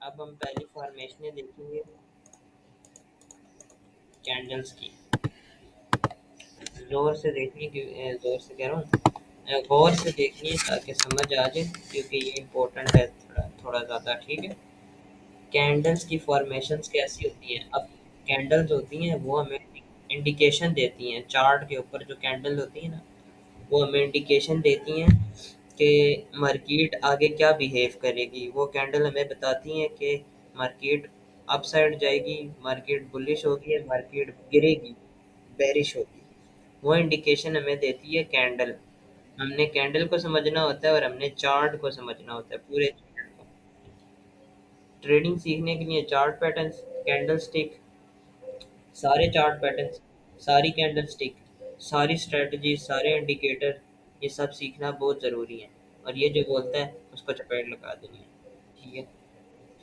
अब हम पहली फॉर्मेशन देखेंगे कैंडल्स की। जोर से देखनी जोर से कह रहा हूँ, गौर से देखनी है ताकि समझ आ जाए, क्योंकि ये इम्पोर्टेंट है थोड़ा थोड़ा ज़्यादा। ठीक है। कैंडल्स की फॉर्मेशंस कैसी होती हैं? अब कैंडल्स होती हैं वो हमें इंडिकेशन देती हैं। चार्ट के ऊपर जो कैंडल होती है ना, वो हमें इंडिकेशन देती हैं कि मार्केट आगे क्या बिहेव करेगी। वो कैंडल हमें बताती हैं कि मार्केट अप साइड जाएगी, मार्केट बुलिश होगी या मार्केट गिरेगी, बेरिश होगी। वो इंडिकेशन हमें देती है कैंडल। हमने कैंडल को समझना होता है और हमने चार्ट को समझना होता है पूरे चैनल को। ट्रेडिंग सीखने के लिए चार्ट पैटर्न्स, कैंडल स्टिक, सारे चार्ट पैटर्न्स, सारी कैंडल स्टिक, सारी स्ट्रेटजी, सारे इंडिकेटर, ये सब सीखना बहुत ज़रूरी है। और ये जो बोलता है उसको चपेट लगा देनी है। ठीक है।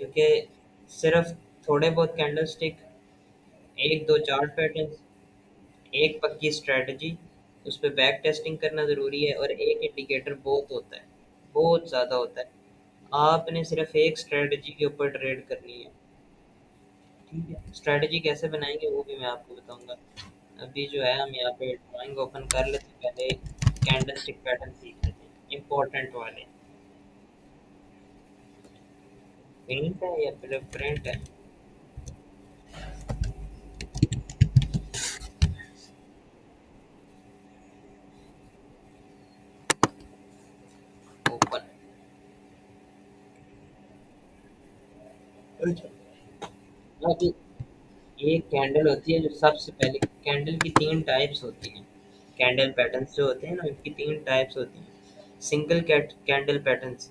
क्योंकि सिर्फ थोड़े बहुत कैंडल स्टिक, एक दो चार्ट पैटर्न्स, एक पक्की स्ट्रेटजी, उस पे बैक टेस्टिंग करना ज़रूरी है, और एक इंडिकेटर बहुत होता है, बहुत ज़्यादा होता है। आपने सिर्फ एक स्ट्रेटजी के ऊपर ट्रेड करनी है। ठीक है। स्ट्रेटजी कैसे बनाएंगे वो भी मैं आपको बताऊंगा। अभी जो है हम यहाँ पे ड्राइंग ओपन कर लेते हैं, पहले कैंडल स्टिक पैटर्न सीख लेते हैं इम्पोर्टेंट वाले। पेंट है या फिर प्रिंट है? ओपन। अच्छा। अभी एक कैंडल होती है जो सबसे पहले, कैंडल की तीन टाइप्स होती हैं। कैंडल पैटर्न्स जो होते हैं ना, उनकी तीन टाइप्स होती हैं। Single candle patterns,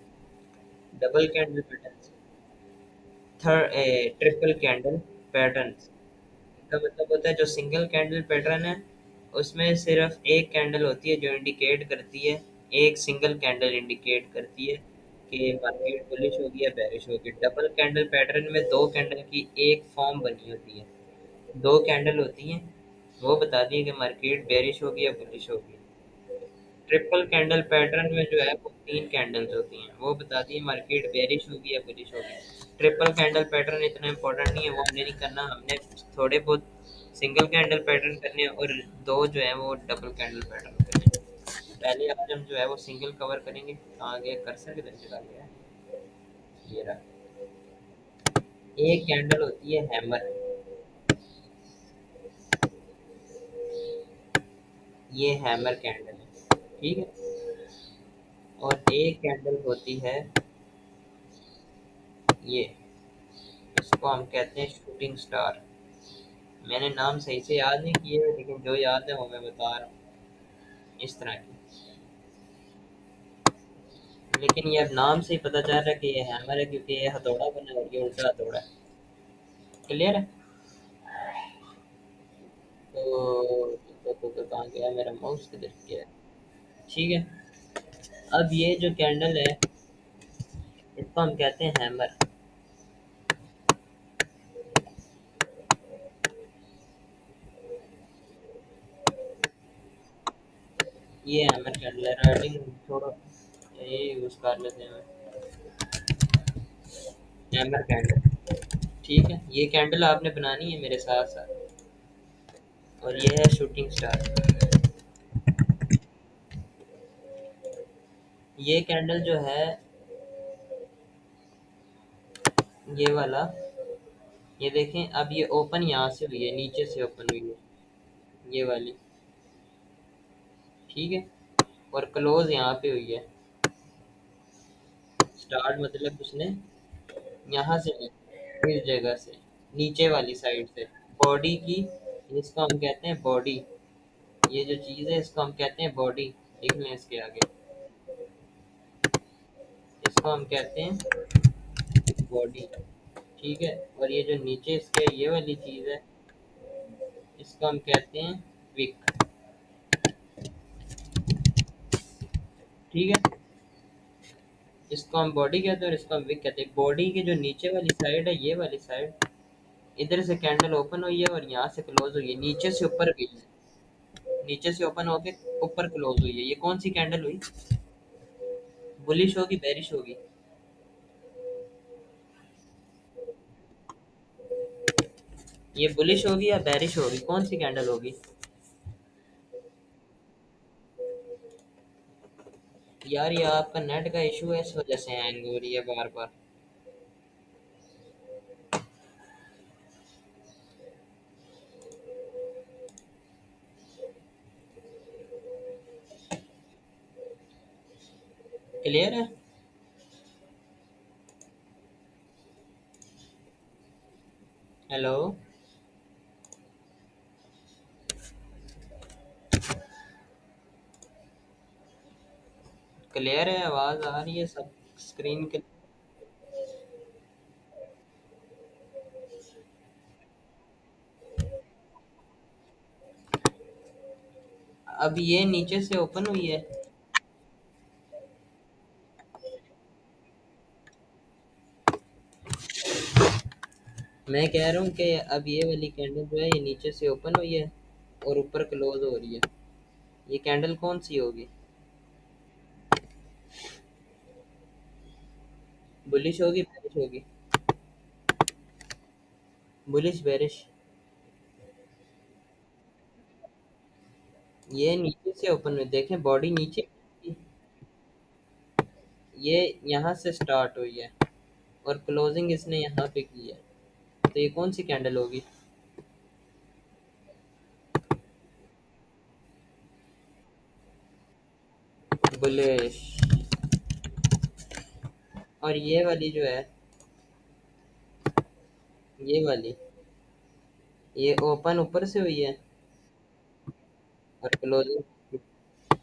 double candle patterns, third triple candle patterns. इसका मतलब होता है जो सिंगल कैंडल पैटर्न है उसमें सिर्फ एक कैंडल होती है जो इंडिकेट करती है, एक सिंगल कैंडल इंडिकेट करती है कि मार्केट बुलिश होगी या बेरिश होगी। डबल कैंडल पैटर्न में दो कैंडल की एक फॉर्म बनी होती है, दो कैंडल होती हैं, वो बताती है कि मार्केट बेरिश होगी या बुलिश होगी। ट्रिपल कैंडल पैटर्न में जो है वो तीन कैंडल्स होती हैं, वो बताती है मार्केट बेरिश होगी या बुलिश होगी। ट्रिपल कैंडल पैटर्न इतना इंपॉर्टेंट नहीं है, वो हमने नहीं करना। हमने थोड़े बहुत सिंगल कैंडल पैटर्न करने हैं और दो जो है वो डबल कैंडल पैटर्न करने हैं। पहले आज हम जो है वो सिंगल कवर करेंगे। आगे कर्सर किधर चला गया है? ये रहा। एक कैंडल होती है हैमर, ये हैमर कैंडल है। ठीक है। और एक कैंडल होती है ये, इसको हम कहते हैं शूटिंग स्टार। मैंने नाम सही से याद नहीं किए, लेकिन जो याद है वो मैं बता रहा हूँ, इस तरह की। लेकिन ये अब नाम से ही पता चल रहा है कि ये हैमर है, क्योंकि ये हथौड़ा बना है और ये उल्टा हथौड़ा है। क्लियर है? तो कहाँ गया मेरा माउस, किधर गया है? ठीक है। अब ये जो कैंडल है इसको हम कहते हैं हैमर। ये हैमर कैंडल है। राइटिंग थोड़ा ये यूज कर लेते हैं, हैमर कैंडल। ठीक है। ये कैंडल आपने बनानी है मेरे साथ साथ। और ये है शूटिंग स्टार। ये कैंडल जो है, ये वाला, ये देखें। अब ये ओपन यहाँ से हुई है, नीचे से ओपन हुई है ये वाली। ठीक है। और क्लोज यहाँ पे हुई है। स्टार्ट मतलब उसने यहाँ से ली, इस जगह से, नीचे वाली साइड से, बॉडी की। इसको हम कहते हैं बॉडी। ये जो चीज़ है इसको हम कहते हैं बॉडी। लिख लें इसके आगे, इसको हम कहते हैं बॉडी। ठीक है। और ये जो नीचे इसके ये वाली चीज़ है इसको हम कहते हैं विक। ठीक है। इसको हम बॉडी कहते हैं और इसको हम विक कहते हैं। बॉडी की जो नीचे वाली साइड है, ये वाली साइड, इधर से कैंडल ओपन हुई है और यहाँ से क्लोज हुई है, नीचे से ऊपर गई है, नीचे से ओपन होके ऊपर क्लोज हुई है। ये कौन सी कैंडल हुई? बुलिश होगी बेरिश होगी? ये बुलिश होगी या बेरिश होगी, कौन सी कैंडल होगी? यार ये आपका नेट का इशू है, इस वजह से हैंग हो रही है बार बार। क्लियर है? हेलो? क्लियर है, आवाज आ रही है सब? स्क्रीन के अब ये नीचे से ओपन हुई है। मैं कह रहा हूँ कि अब ये वाली कैंडल जो है ये नीचे से ओपन हुई है और ऊपर क्लोज हो रही है। ये कैंडल कौन सी होगी? बुलिश होगी बेरिश होगी? Bullish bearish? ये नीचे से ओपन हुई, देखें बॉडी नीचे। ये यहाँ से स्टार्ट हुई है और क्लोजिंग इसने यहाँ पे की है। तो ये कौन सी कैंडल होगी? बुलिश। और ये वाली जो है, ये वाली, ये ओपन ऊपर से हुई है और क्लोजिंग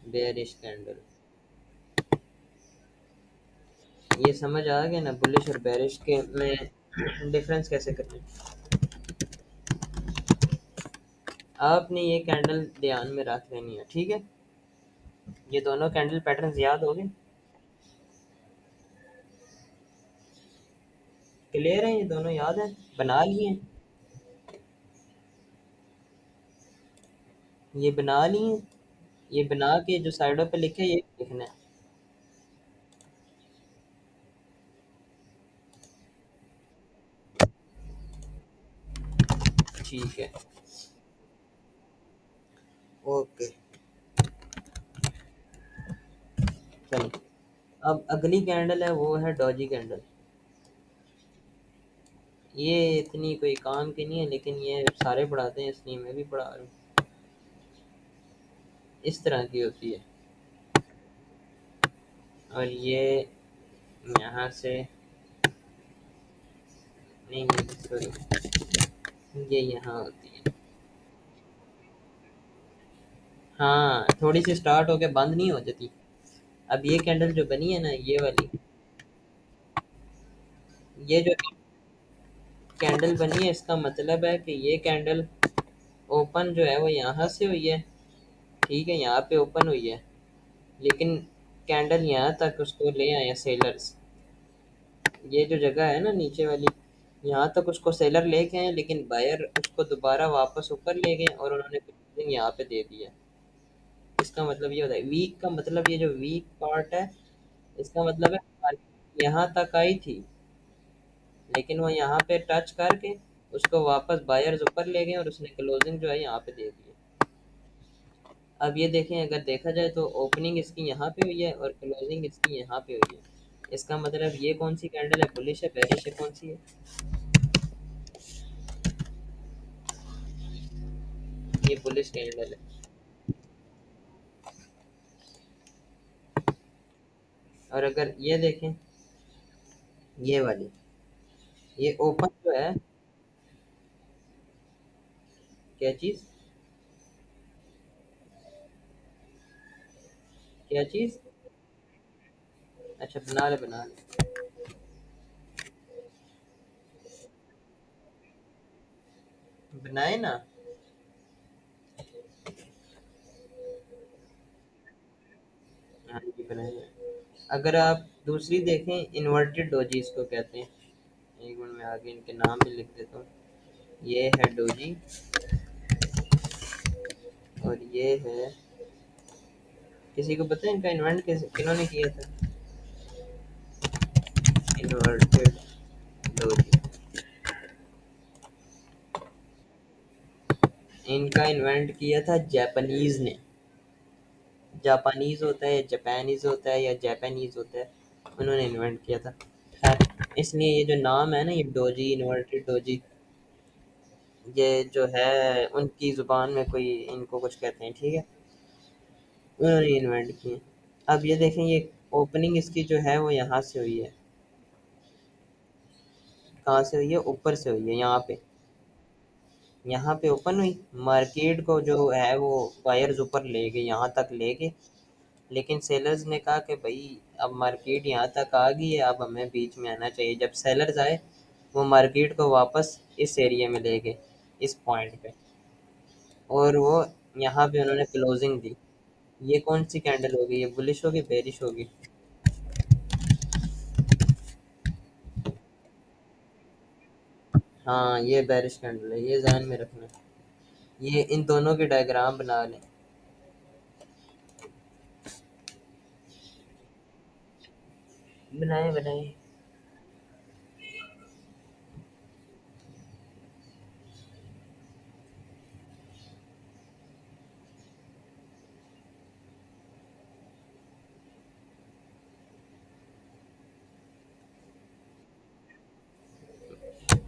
बेरिश कैंडल। ये समझ आ गया ना बुलिश और बेरिश के में डिफरेंस कैसे करना है? आपने ये कैंडल ध्यान में रख लेनी है, ठीक है? ये दोनों कैंडल पैटर्न्स याद हो गए? क्लियर है? ये दोनों याद है, बना लिए हैं? ये बना लिए? ये बना के जो साइडों पे लिखे ये लिखना है। ठीक है। ओके। चलो, अब अगली कैंडल है वो है डॉजी कैंडल। ये इतनी कोई काम की नहीं है, लेकिन ये सारे पढ़ाते हैं इसलिए मैं भी पढ़ा रहा हूँ। इस तरह की होती है और ये यहाँ से, नहीं नहीं सॉरी, ये यहाँ होती है। हाँ, थोड़ी सी स्टार्ट होके बंद नहीं हो जाती। अब ये कैंडल जो बनी है ना, ये वाली, ये जो कैंडल बनी है इसका मतलब है कि ये कैंडल ओपन जो है वो यहाँ से हुई है। ठीक है, यहाँ पे ओपन हुई है, लेकिन कैंडल यहाँ तक उसको ले आए सेलर्स। ये जो जगह है ना नीचे वाली, यहाँ तक उसको सेलर लेके आए, लेकिन बायर उसको दोबारा वापस ऊपर ले गए और उन्होंने closing यहाँ पे दे दिया। इसका मतलब ये होता है वीक का मतलब, ये जो वीक पार्ट है इसका मतलब है यहाँ तक आई थी, लेकिन वो यहाँ पे टच करके उसको वापस बायर्स ऊपर ले गए और उसने क्लोजिंग जो है यहाँ पे दे दी। अब ये देखें, अगर देखा जाए तो ओपनिंग इसकी यहाँ पे हुई है और क्लोजिंग इसकी यहाँ पे हुई है। इसका मतलब ये कौन सी कैंडल है? बुलिश है बेरिश है, कौन सी है? ये बुलिश कैंडल है। और अगर ये देखें, ये वाली, ये ओपन जो है, क्या चीज? क्या चीज? अच्छा, बना ले बना ले। बनाए ना। हाँ जी बनाए। अगर आप दूसरी देखें, इन्वर्टेड डोजी इसको कहते हैं। एक मिनट में आगे इनके नाम भी लिख देता हूँ। ये है डोजी और ये है, किसी को पता है इनका इन्वेंट किन्होंने किया था? Inverted doji. इनका इन्वेंट किया था जापानीज ने। जापानीज होता है या जापानीज होता है या जापानीज होता है, उन्होंने इन्वेंट किया था। खैर, इसलिए ये जो नाम है ना, ये डोजी, इन्वर्टेड डोजी, ये जो है उनकी ज़ुबान में कोई इनको कुछ कहते हैं, ठीक है। उन्होंने इन्वेंट किए। अब ये देखें, ये ओपनिंग इसकी जो है वो यहाँ से हुई है। कहाँ से हुई है? ऊपर से हुई है, यहाँ पे। यहाँ पे ओपन हुई, मार्केट को जो है वो बायर्स ऊपर ले गए, यहाँ तक ले गए। लेकिन सेलर्स ने कहा कि भाई अब मार्केट यहाँ तक आ गई है, अब हमें बीच में आना चाहिए। जब सेलर्स आए, वो मार्केट को वापस इस एरिया में ले गए, इस पॉइंट पे। और वो यहाँ पे उन्होंने क्लोजिंग दी। ये कौन सी कैंडल होगी? ये बुलिश होगी, बेरिश होगी? हाँ, ये बेरिश कैंडल है, ये ध्यान में रखना। ये इन दोनों के डायग्राम बना लें। बनाए बनाए।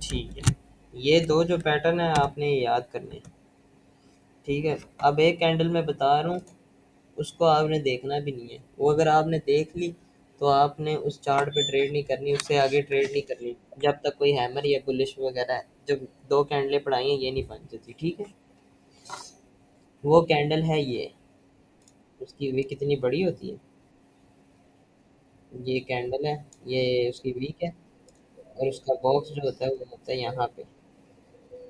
ठीक है, ये दो जो पैटर्न है आपने ये याद करने हैं। ठीक है। अब एक कैंडल मैं बता रहा हूँ, उसको आपने देखना भी नहीं है। वो अगर आपने देख ली, तो आपने उस चार्ट पे ट्रेड नहीं करनी, उससे आगे ट्रेड नहीं करनी, जब तक कोई हैमर या बुलिश वगैरह जब दो कैंडलें पढ़ाई हैं, ये नहीं बन जाती, ठीक है। वो कैंडल है ये, उसकी वी कितनी बड़ी होती है। ये कैंडल है, ये उसकी वीक है। और उसका बॉक्स जो होता है वो होता है यहाँ पे,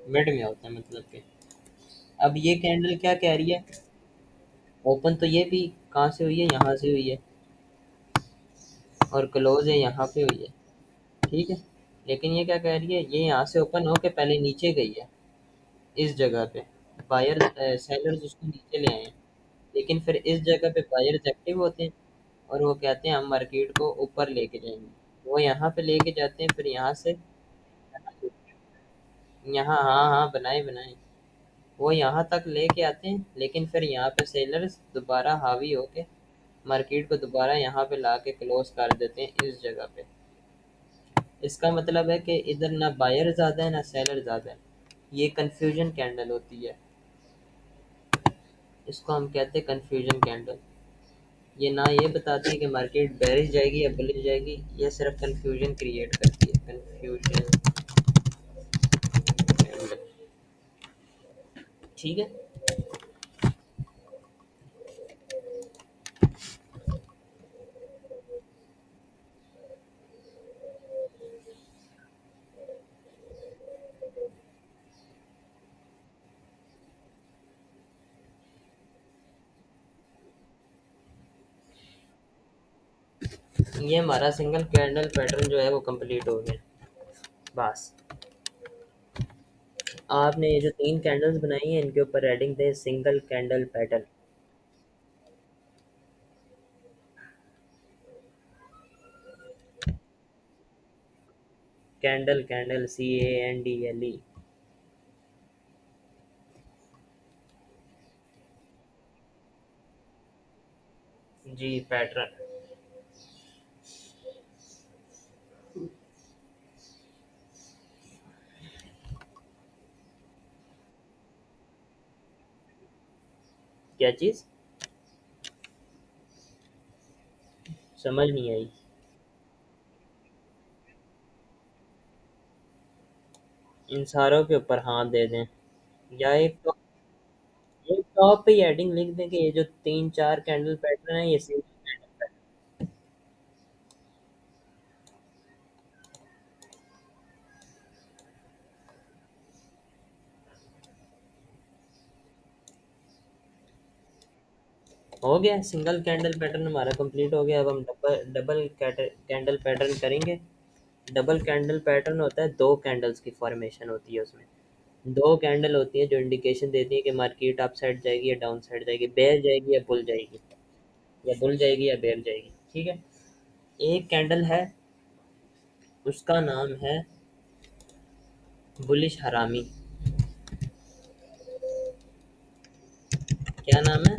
मिड में होता है, मतलब कि। अब ये कैंडल क्या कह रही है? ओपन तो ये भी कहाँ से हुई है? यहाँ से हुई है। और क्लोज है यहाँ पे हुई है, ठीक है। लेकिन ये क्या कह रही है? ये यहाँ से ओपन होके पहले नीचे गई है, इस जगह पे। बायर सेलर्स उसको नीचे ले आए हैं। लेकिन फिर इस जगह पे बायर्स एक्टिव होते हैं, और वो कहते हैं हम मार्केट को ऊपर लेके जाएंगे। वो यहाँ पे लेके जाते हैं, फिर यहाँ से यहाँ, हाँ हाँ, बनाए बनाए। वो यहाँ तक लेके आते हैं, लेकिन फिर यहाँ पे सेलर्स दोबारा हावी होके मार्केट को दोबारा यहाँ पे ला के क्लोज कर देते हैं, इस जगह पे। इसका मतलब है कि इधर ना बायर ज़्यादा है ना सेलर ज़्यादा है। ये कंफ्यूजन कैंडल होती है, इसको हम कहते हैं कंफ्यूजन कैंडल। ये ना ये बताती है कि मार्केट बेरिश जाएगी या बुलिश जाएगी, ये सिर्फ कंफ्यूजन क्रिएट करती है, कंफ्यूजन कैंडल। ठीक है। ये हमारा सिंगल कैंडल पैटर्न जो है वो कंप्लीट हो गया। बस, आपने ये जो तीन कैंडल्स बनाई हैं, इनके ऊपर हेडिंग दे single candle pattern. Candle, candle, CANDLE। जी, पैटर्न। क्या चीज़? समझ नहीं आई। इन सारों के ऊपर हाथ दे दें, या एक टॉप पे हेडिंग लिख दें कि ये जो तीन चार कैंडल पैटर्न है, ये सिंगल कैंडल। हो गया, सिंगल कैंडल पैटर्न हमारा कंप्लीट हो गया। अब हम डबल डबल कैंडल पैटर्न करेंगे। डबल कैंडल पैटर्न होता है, दो कैंडल्स की फॉर्मेशन होती है उसमें। दो कैंडल होती है जो इंडिकेशन देती है कि मार्केट अप साइड जाएगी या डाउन साइड जाएगी, बेयर जाएगी या बुल जाएगी, या बुल जाएगी या बेयर जाएगी, ठीक है। एक कैंडल है, उसका नाम है बुलिश हरामी। क्या नाम है?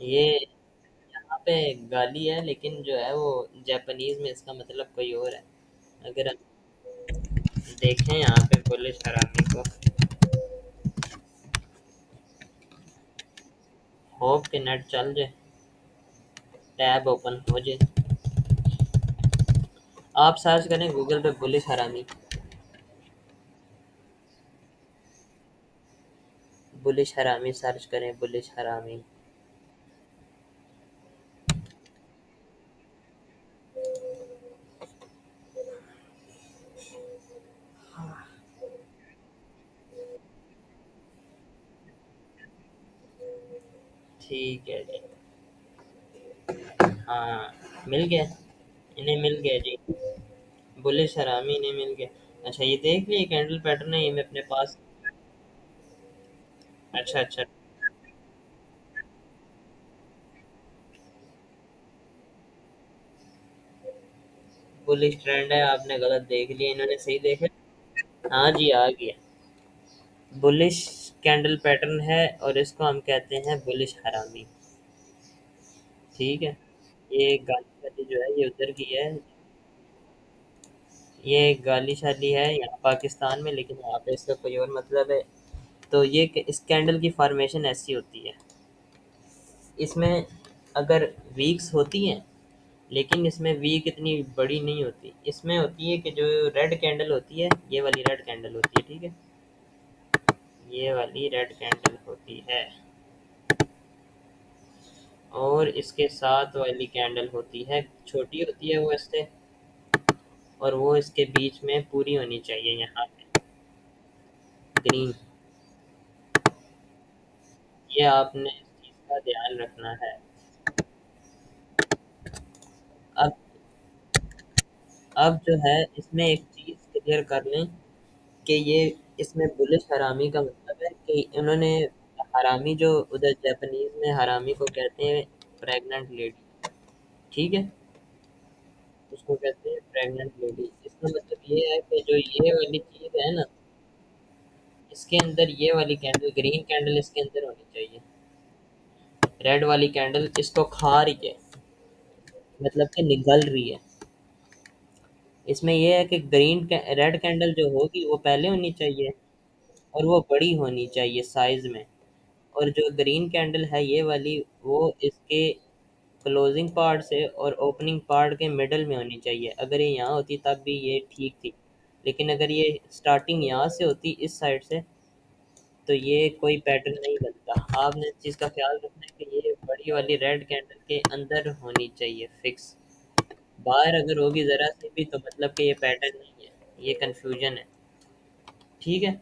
ये यहाँ पे गाली है, लेकिन जो है वो जापानीज में इसका मतलब कोई और है। अगर हम देखें यहाँ पे पुलिस हरामी को, होप के नेट चल जाए, टैब ओपन हो जाए, आप सर्च करें गूगल पे पुलिस हरामी। पुलिस हरामी सर्च करें, पुलिस हरामी। ठीक है जी। हाँ, मिल गया। इन्हें मिल गया जी। पुलिस हरामी इन्हें मिल गया। अच्छा, ये देख लिए कैंडल पैटर्न है ये मैं अपने पास। अच्छा अच्छा। पुलिस ट्रेंड है, आपने गलत देख लिया, इन्होंने सही देखा। हाँ जी, आ गया। बुलिश कैंडल पैटर्न है और इसको हम कहते हैं बुलिश हरामी। ठीक है। ये गाली शाली जो है ये उधर की है। ये गाली शाली है यहाँ पाकिस्तान में, लेकिन यहाँ पे इसका कोई और मतलब है। तो ये इस कैंडल की फॉर्मेशन ऐसी होती है। इसमें अगर वीक्स होती हैं, लेकिन इसमें वीक इतनी बड़ी नहीं होती। इसमें होती है कि जो रेड कैंडल होती है, ये वाली रेड कैंडल होती है, ठीक है। ये वाली रेड कैंडल होती है, और इसके साथ वाली कैंडल होती है, छोटी होती है वो इससे, और वो इसके बीच में पूरी होनी चाहिए यहाँ पे, ग्रीन। ये आपने इस चीज़ का ध्यान रखना है। अब अब जो है इसमें एक चीज़ क्लियर कर लें कि ये इसमें बुलिश हरामी का मतलब है कि इन्होंने हरामी जो उधर जापानीज में हरामी को कहते हैं प्रेग्नेंट लेडी, ठीक है। उसको कहते हैं प्रेग्नेंट लेडी। इसका मतलब ये है कि जो ये वाली चीज़ है ना, इसके अंदर ये वाली कैंडल, ग्रीन कैंडल इसके अंदर होनी चाहिए। रेड वाली कैंडल इसको खा रही है, मतलब कि निगल रही है। इसमें ये है कि रेड कैंडल जो होगी वो पहले होनी चाहिए, और वो बड़ी होनी चाहिए साइज में। और जो ग्रीन कैंडल है ये वाली, वो इसके क्लोजिंग पार्ट से और ओपनिंग पार्ट के मिडल में होनी चाहिए। अगर ये यहाँ होती तब भी ये ठीक थी, लेकिन अगर ये स्टार्टिंग यहाँ से होती इस साइड से, तो ये कोई पैटर्न नहीं बनता। आपने इस चीज़ का ख्याल रखना है कि ये बड़ी वाली रेड कैंडल के अंदर होनी चाहिए फिक्स। बाहर अगर होगी ज़रा सी भी तो मतलब कि ये पैटर्न नहीं है, ये कन्फ्यूजन है। ठीक है।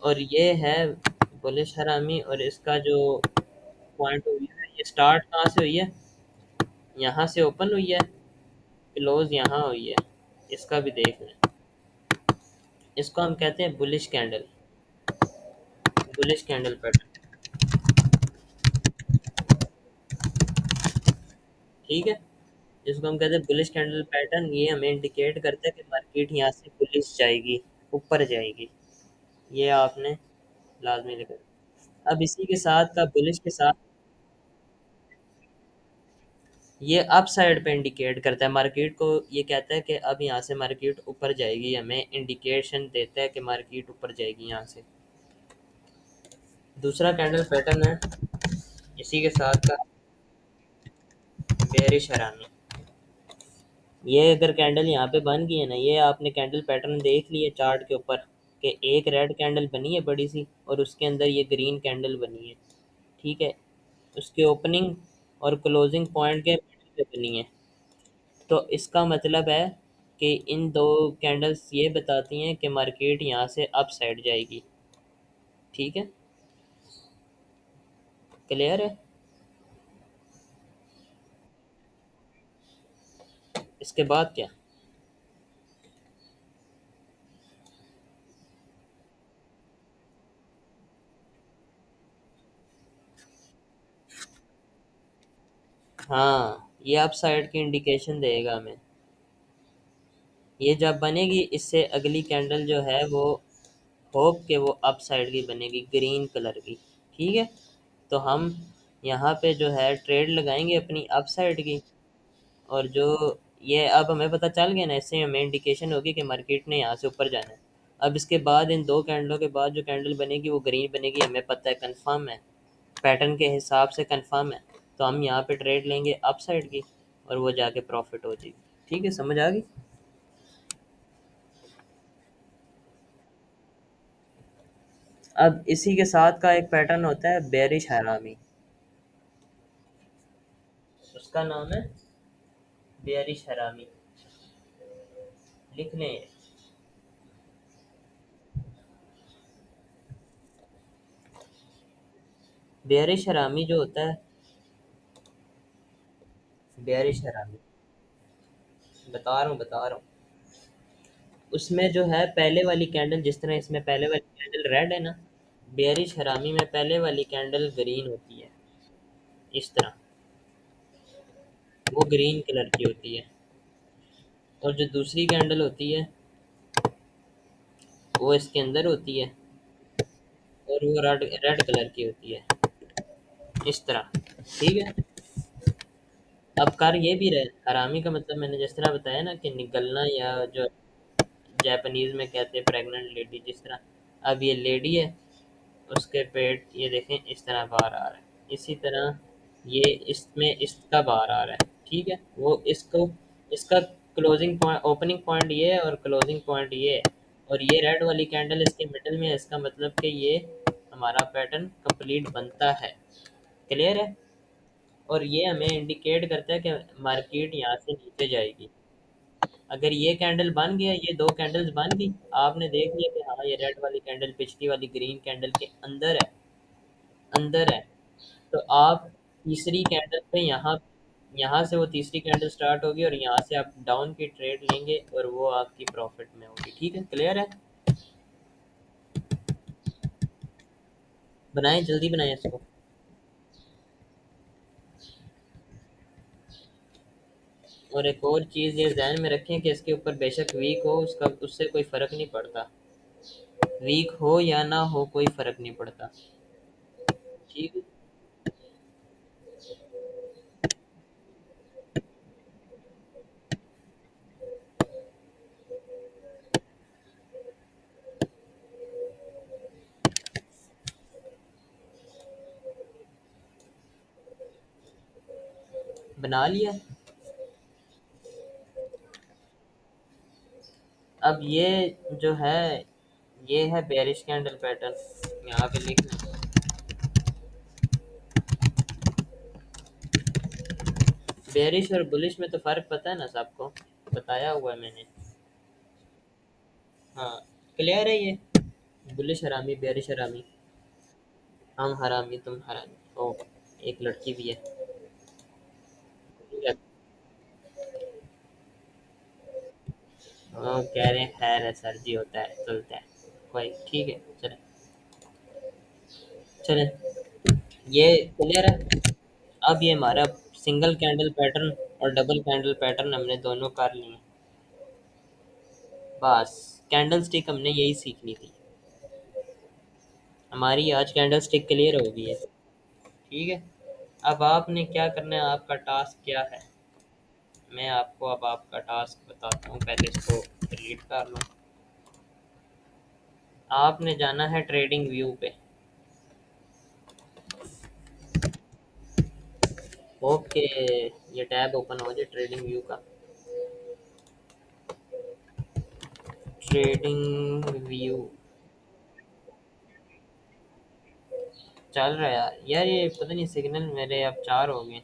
और ये है बुलिश हरामी, और इसका जो पॉइंट ऑफ व्यू है, ये स्टार्ट कहाँ से हुई है? यहाँ से ओपन हुई है, क्लोज यहाँ हुई है। इसका भी देख लें। इसको हम कहते हैं bullish candle, bullish candle pattern. ठीक है। जिसको हम कहते हैं बुलिश कैंडल पैटर्न, ये हमें इंडिकेट करता है कि मार्केट यहाँ से बुलिश जाएगी, ऊपर जाएगी। ये आपने लाजमी लिखा। अब इसी के साथ का बुलिश के साथ, ये अप साइड पे इंडिकेट करता है मार्केट को। ये कहता है कि अब यहाँ से मार्केट ऊपर जाएगी, हमें इंडिकेशन देता है कि मार्केट ऊपर जाएगी यहाँ से। दूसरा कैंडल पैटर्न है इसी के साथ का बेरिश हरामी। ये अगर कैंडल यहाँ पे बन गई है ना, ये आपने कैंडल पैटर्न देख लिए चार्ट के ऊपर, कि एक रेड कैंडल बनी है बड़ी सी, और उसके अंदर ये ग्रीन कैंडल बनी है, ठीक है। उसके ओपनिंग और क्लोजिंग पॉइंट के मिडिल पे बनी है। तो इसका मतलब है कि इन दो कैंडल्स ये बताती हैं कि मार्केट यहाँ से अप साइड जाएगी। ठीक है, क्लियर है। इसके बाद क्या? हाँ, ये अप साइड की इंडिकेशन देगा हमें। ये जब बनेगी, इससे अगली कैंडल जो है वो होप के वो अप साइड की बनेगी ग्रीन कलर की। ठीक है, तो हम यहाँ पे जो है ट्रेड लगाएंगे अपनी अप साइड की। और जो ये अब हमें पता चल गया ना, इससे हमें इंडिकेशन होगी कि मार्केट ने यहाँ से ऊपर जाना है। अब इसके बाद इन दो कैंडलों के बाद जो कैंडल बनेगी वो ग्रीन बनेगी, हमें पता है, कंफर्म है, पैटर्न के हिसाब से कंफर्म है। तो हम यहाँ पे ट्रेड लेंगे अप साइड की और वो जाके प्रॉफिट हो जाएगी। ठीक है, समझ आ गई। अब इसी के साथ का एक पैटर्न होता है बेरिश हरामी। उसका नाम है बेरिश हरामी, लिख लें। बेरिश हरामी जो होता है, बेरिश हरामी, बता रहा हूँ। उसमें जो है पहले वाली कैंडल, जिस तरह इसमें पहले वाली कैंडल रेड है ना, बेरिश हरामी में पहले वाली कैंडल ग्रीन होती है, इस तरह, वो ग्रीन कलर की होती है। और जो दूसरी कैंडल होती है वो इसके अंदर होती है और वो रेड रेड कलर की होती है, इस तरह। ठीक है, अब कर ये भी रहे, हरामी का मतलब मैंने जिस तरह बताया ना कि निगलना, या जो जापानीज में कहते हैं प्रेग्नेंट लेडी, जिस तरह अब ये लेडी है, उसके पेट ये देखें इस तरह बाहर आ रहा है, इसी तरह ये इसमें इसका बाहर आ रहा है। ठीक है, वो इसको, इसका क्लोजिंग पॉइंट, ओपनिंग पॉइंट ये है और क्लोजिंग पॉइंट ये है, और ये रेड वाली कैंडल इसके मिडल में है, इसका मतलब कि ये हमारा पैटर्न कंप्लीट बनता है। क्लियर है। और ये हमें इंडिकेट करता है कि मार्केट यहाँ से नीचे जाएगी। अगर ये कैंडल बन गया, ये दो कैंडल्स बन गई, आपने देख लिया कि हाँ ये रेड वाली कैंडल पिछली वाली ग्रीन कैंडल के अंदर है, अंदर है, तो आप तीसरी कैंडल पे यहाँ, यहाँ से वो तीसरी कैंडल स्टार्ट होगी और यहाँ से आप डाउन की ट्रेड लेंगे और वो आपकी प्रॉफिट में होगी। ठीक है, क्लियर है। बनाएं, जल्दी बनाएं इसको। और एक और चीज़ ये ध्यान में रखें कि इसके ऊपर बेशक वीक हो, उसका उससे कोई फ़र्क नहीं पड़ता, वीक हो या ना हो कोई फ़र्क नहीं पड़ता। ठीक है, बना लिया। अब ये जो है, ये है बेरिश कैंडल पैटर्न, यहाँ पे लिखना। बेरिश और बुलिश में तो फ़र्क पता है ना सबको, बताया हुआ है मैंने। हाँ, क्लियर है ये, बुलिश हरामी, बेरिश हरामी। हम हरामी तुम हरामी। ओ, एक लड़की भी है। ठीक है। वो कह रहे हैं खैर है सर जी, होता है, चलता है, कोई, ठीक है, चले चले। ये क्लियर है। अब ये हमारा सिंगल कैंडल पैटर्न और डबल कैंडल पैटर्न हमने दोनों कर लिए। बस कैंडल स्टिक हमने यही सीखनी थी। हमारी आज कैंडल स्टिक क्लियर हो गई है। ठीक है, अब आपने क्या करना है, आपका टास्क क्या है, मैं आपको अब आपका टास्क बताता हूँ, पहले इसको रीड कर लो। आपने जाना है ट्रेडिंग व्यू पे। ओके, ये टैब ओपन हो जाए ट्रेडिंग व्यू का। ट्रेडिंग व्यू चल रहा है यार, ये पता नहीं सिग्नल मेरे अब चार हो गए।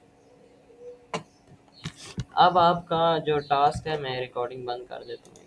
अब आपका जो टास्क है, मैं रिकॉर्डिंग बंद कर देता हूँ।